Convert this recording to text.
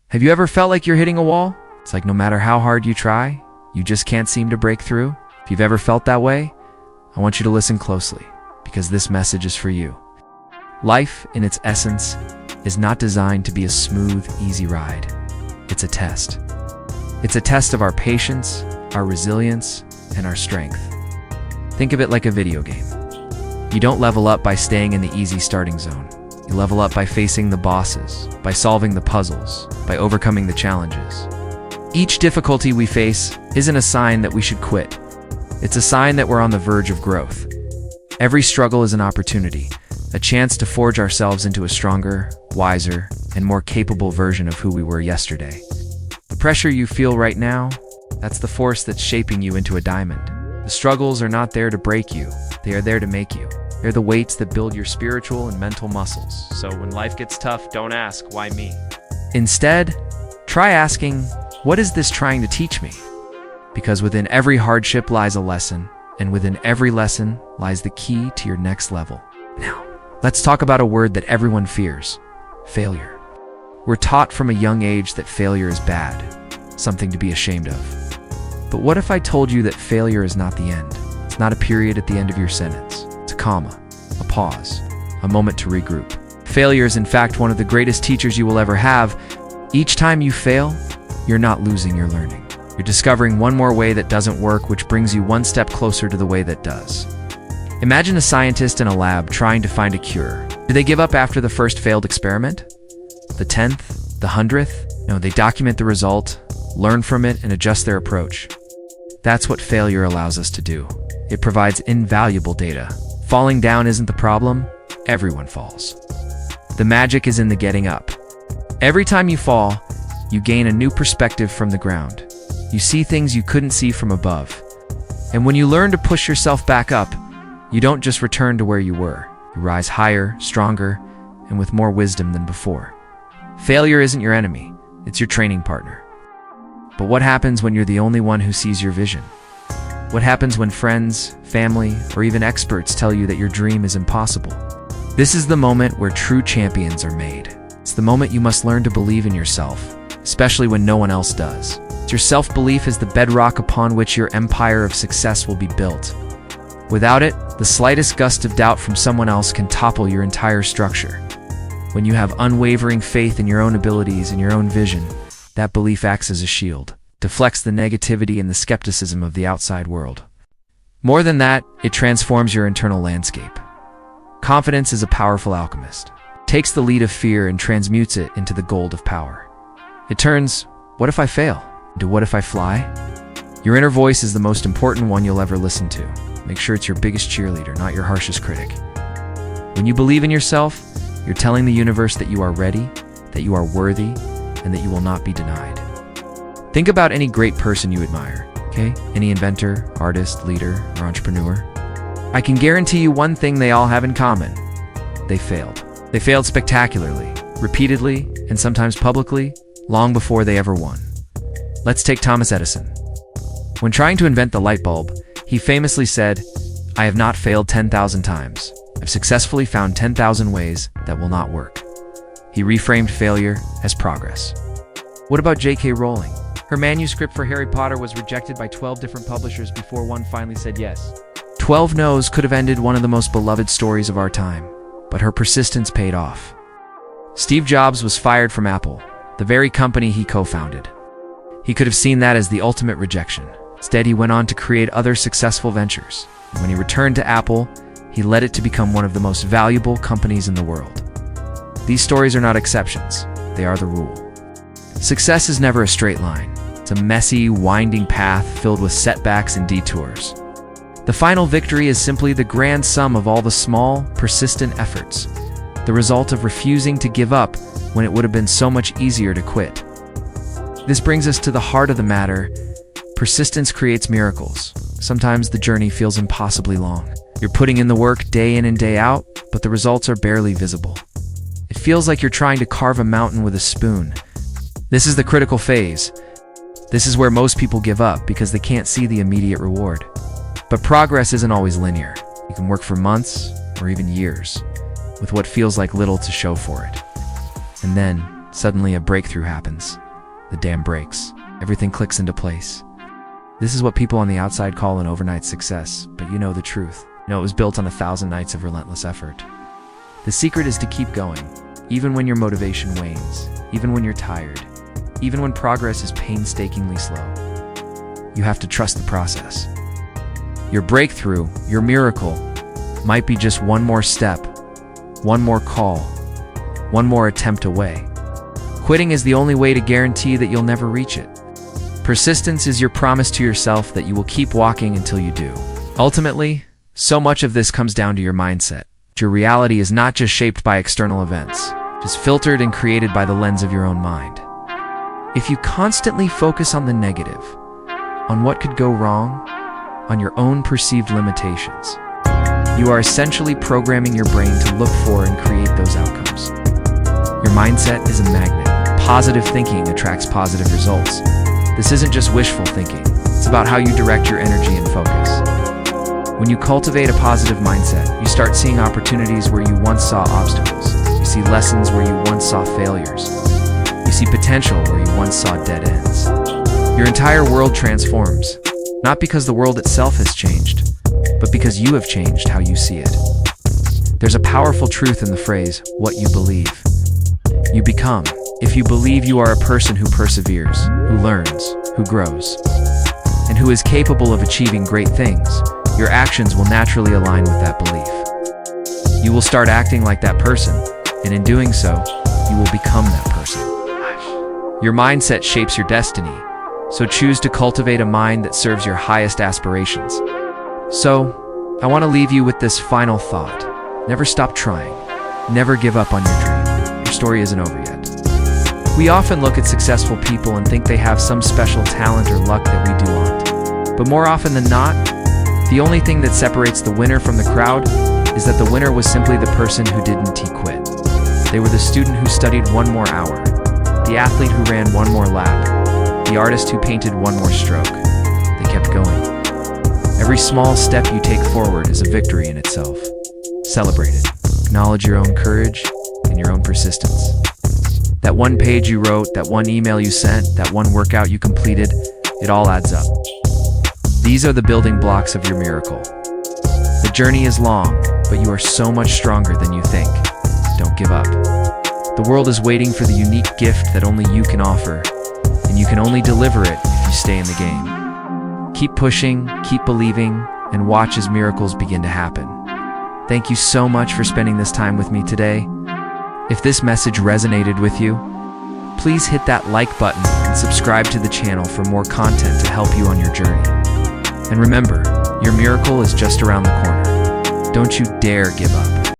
Have you ever felt like you're hitting a wall? It's like no matter how hard you try, you just can't seem to break through. If you've ever felt that way, I want you to listen closely, because this message is for you. Life, in its essence, is not designed to be a smooth, easy ride. It's a test. It's a test of our patience, our resilience, and our strength. Think of it like a video game. You don't level up by staying in the easy starting zone. You level up by facing the bosses, by solving the puzzles, by overcoming the challenges. Each difficulty we face isn't a sign that we should quit. It's a sign that we're on the verge of growth. Every struggle is an opportunity, a chance to forge ourselves into a stronger, wiser, and more capable version of who we were yesterday. The pressure you feel right now, that's the force that's shaping you into a diamond. The struggles are not there to break you, they are there to make you. They're the weights that build your spiritual and mental muscles. So when life gets tough, don't ask, why me? Instead, try asking, what is this trying to teach me? Because within every hardship lies a lesson, and within every lesson lies the key to your next level. Now, let's talk about a word that everyone fears: failure. We're taught from a young age that failure is bad, something to be ashamed of. But what if I told you that failure is not the end? It's not a period at the end of your sentence. It's a comma, a pause, a moment to regroup. Failure is in fact one of the greatest teachers you will ever have. Each time you fail, you're not losing, you're learning. You're discovering one more way that doesn't work, which brings you one step closer to the way that does. Imagine a scientist in a lab trying to find a cure. Do they give up after the first failed experiment? The 10th? The 100th? No, they document the result, learn from it, and adjust their approach. That's what failure allows us to do. It provides invaluable data. Falling down isn't the problem, everyone falls. The magic is in the getting up. Every time you fall, you gain a new perspective from the ground. You see things you couldn't see from above. And when you learn to push yourself back up, you don't just return to where you were. You rise higher, stronger, and with more wisdom than before. Failure isn't your enemy, it's your training partner. But what happens when you're the only one who sees your vision? What happens when friends, family, or even experts tell you that your dream is impossible? This is the moment where true champions are made. It's the moment you must learn to believe in yourself, especially when no one else does. Your self-belief is the bedrock upon which your empire of success will be built. Without it, the slightest gust of doubt from someone else can topple your entire structure. When you have unwavering faith in your own abilities and your own vision, that belief acts as a shield, deflects the negativity and the skepticism of the outside world. More than that, it transforms your internal landscape. Confidence is a powerful alchemist. It takes the lead of fear and transmutes it into the gold of power. It turns, what if I fail? Into what if I fly? Your inner voice is the most important one you'll ever listen to. Make sure it's your biggest cheerleader, not your harshest critic. When you believe in yourself, you're telling the universe that you are ready, that you are worthy, and that you will not be denied. Think about any great person you admire, okay? Any inventor, artist, leader, or entrepreneur. I can guarantee you one thing they all have in common. They failed. They failed spectacularly, repeatedly, and sometimes publicly, long before they ever won. Let's take Thomas Edison. When trying to invent the light bulb, he famously said, "I have not failed 10,000 times. I've successfully found 10,000 ways that will not work." He reframed failure as progress. What about J.K. Rowling? Her manuscript for Harry Potter was rejected by 12 different publishers before one finally said yes. 12 no's could have ended one of the most beloved stories of our time, but her persistence paid off. Steve Jobs was fired from Apple, the very company he co-founded. He could have seen that as the ultimate rejection. Instead, he went on to create other successful ventures. And when he returned to Apple, he led it to become one of the most valuable companies in the world. These stories are not exceptions, they are the rule. Success is never a straight line. It's a messy, winding path filled with setbacks and detours. The final victory is simply the grand sum of all the small, persistent efforts, the result of refusing to give up when it would have been so much easier to quit. This brings us to the heart of the matter. Persistence creates miracles. Sometimes the journey feels impossibly long. You're putting in the work day in and day out, but the results are barely visible. It feels like you're trying to carve a mountain with a spoon. This is the critical phase. This is where most people give up because they can't see the immediate reward. But progress isn't always linear. You can work for months or even years with what feels like little to show for it. And then, Suddenly a breakthrough happens. The dam breaks. Everything clicks into place. This is what people on the outside call an overnight success, but you know the truth. You know it was built on 1,000 nights of relentless effort. The secret is to keep going, even when your motivation wanes, even when you're tired, even when progress is painstakingly slow. You have to trust the process. Your breakthrough, your miracle, might be just one more step, one more call, one more attempt away. Quitting is the only way to guarantee that you'll never reach it. Persistence is your promise to yourself that you will keep walking until you do. Ultimately, so much of this comes down to your mindset. Your reality is not just shaped by external events, it is filtered and created by the lens of your own mind. If you constantly focus on the negative, on what could go wrong, on your own perceived limitations, you are essentially programming your brain to look for and create those outcomes. Your mindset is a magnet. Positive thinking attracts positive results. This isn't just wishful thinking. It's about how you direct your energy and focus. When you cultivate a positive mindset, you start seeing opportunities where you once saw obstacles. You see lessons where you once saw failures. You see potential where you once saw dead ends. Your entire world transforms, not because the world itself has changed, but because you have changed how you see it. There's a powerful truth in the phrase, what you believe, you become. If you believe you are a person who perseveres, who learns, who grows, and who is capable of achieving great things, your actions will naturally align with that belief. You will start acting like that person, and in doing so, you will become that person. Your mindset shapes your destiny, so choose to cultivate a mind that serves your highest aspirations. So, I want to leave you with this final thought. Never stop trying. Never give up on your dream. Your story isn't over yet. We often look at successful people and think they have some special talent or luck that we do not. But more often than not, the only thing that separates the winner from the crowd is that the winner was simply the person who didn't quit. They were the student who studied one more hour, the athlete who ran one more lap, the artist who painted one more stroke. They kept going. Every small step you take forward is a victory in itself. Celebrate it. Acknowledge your own courage and your own persistence. That one page you wrote, that one email you sent, that one workout you completed, it all adds up. These are the building blocks of your miracle. The journey is long, but you are so much stronger than you think. Don't give up. The world is waiting for the unique gift that only you can offer, and you can only deliver it if you stay in the game. Keep pushing, keep believing, and watch as miracles begin to happen. Thank you so much for spending this time with me today. If this message resonated with you, please hit that like button and subscribe to the channel for more content to help you on your journey. And remember, your miracle is just around the corner. Don't you dare give up.